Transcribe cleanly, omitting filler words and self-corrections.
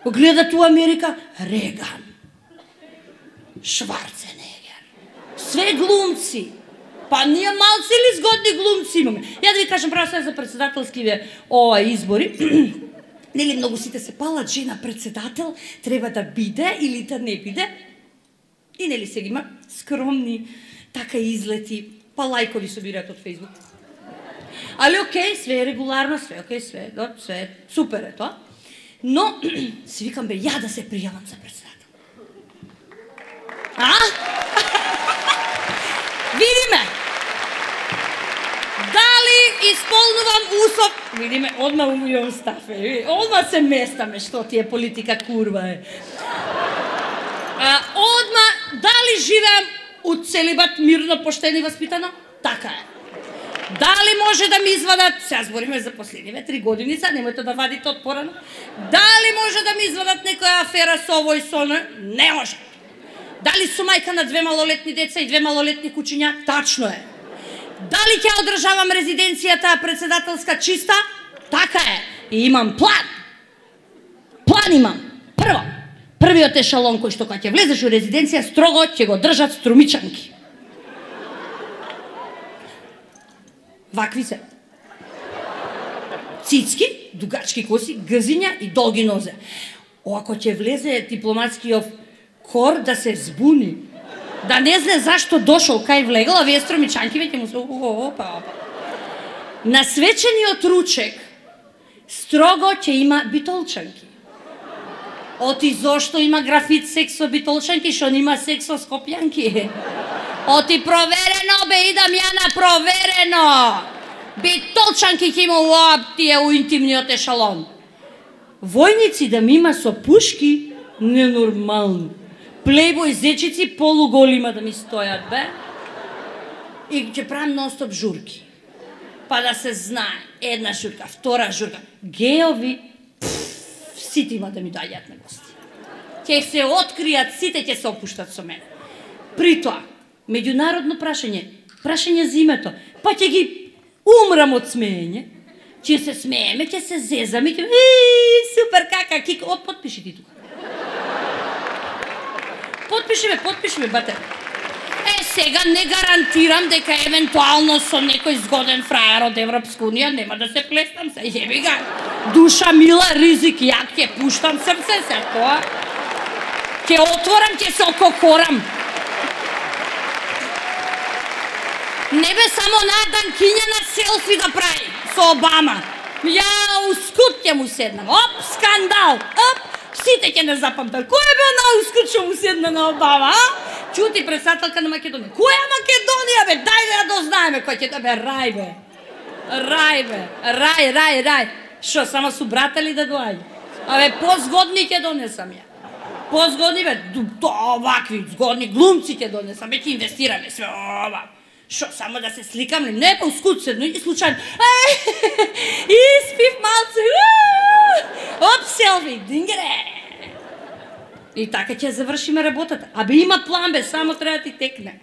Гледат у Америка Реган, Шварценегер, све глумци. Па ние малци или згодни глумци имаме? Ја да ви кажам право сега за председателскиве избори. Нели многу сите се палат, жена председател треба да биде или да не биде. И нели сега има скромни така излети, па лајкови собираат од Фејсбук. Али окей, све е регуларно, све окей, све е супер е тоа. Но си викам бе, ја да се пријавам за председател. Видиме. Дали исполнувам услов? Видиме, одма умијам стафе. Одма се местаме, што ти е политика курва е. Одма, дали живеам у целибат мирно, поштено и васпитано? Така е. Дали може да ми извадат, сега збориме за последниве 3 годиница, немојте да вадите од порано. Дали може да ми извадат некоја афера со ово и со оно? Не може. Дали сум мајка на 2 малолетни деца и 2 малолетни кучиња? Тачно е. Дали ќе одржавам резиденцијата председателска чиста? Така е. И имам план. План имам. Првиот ешалон кој што кога ќе влезеш у резиденција, строго ќе го држат струмичанки. Вакви се. Цицки, дугачки коси, гзиња и долги нозе. Ако ќе влезе дипломатскиот кор да се збуни, да не знае зашто дошол кај влегла, вие струмичанки веќе му се опа. На свечениот ручек строго ќе има битолчанки. Оти зошто има графит секс со битолчанки, што нема секс со скопјанки. Оти проверено бе, идам ја на проверено. Битолчанки ќе има уаптие у интимниот ешалон. Војници да ми има со пушки, ненормално. Плейбој зечици полуголима да ми стојат, бе. И ќе правам нон-стоп журки. Па да се знае, една журка, втора журка. Геови, сите има да ми доаѓаат на гости. Ќе се откријат, сите ќе се опуштат со мене. При тоа, меѓународно прашање за името, па ќе ги умрам од смеење, ќе се смееме, ќе се зезаме, супер кака, кик, подпиши ти тука. Подпиши ме, бате. Сега не гарантирам дека евентуално со некој згоден фрајер од Европска унија нема да се плестам, се јеби га. Душа мила, ризик, јак ќе пуштам срце, се тоа. Ќе отворам, ќе се ококорам. Не бе само наданкиња на селфи да прави со Обама. Ја, ускут ќе му седнам. Оп, скандал. Оп, сите ќе не запамтат. Кој е бил на ускут што му седна на Обама, а? Чути председателка на Македонија. Која Македонија, бе? Дај да ја дознаеме кој ќе да бе. Рај, бе. Рај. Шо, само су братали да доаѓа? Абе, позгодни ќе донесам ја. Позгодни, бе. Овакви згодни глумци ќе донесам. Бе, ќе инвестираме све ова. Шо, само да се сликам ли? Не, па ускут седно и случајно. Испив малце. Оп, селфи, дингере. И така ќе завршиме работата. Абе има план, бе, само треба да ти текне.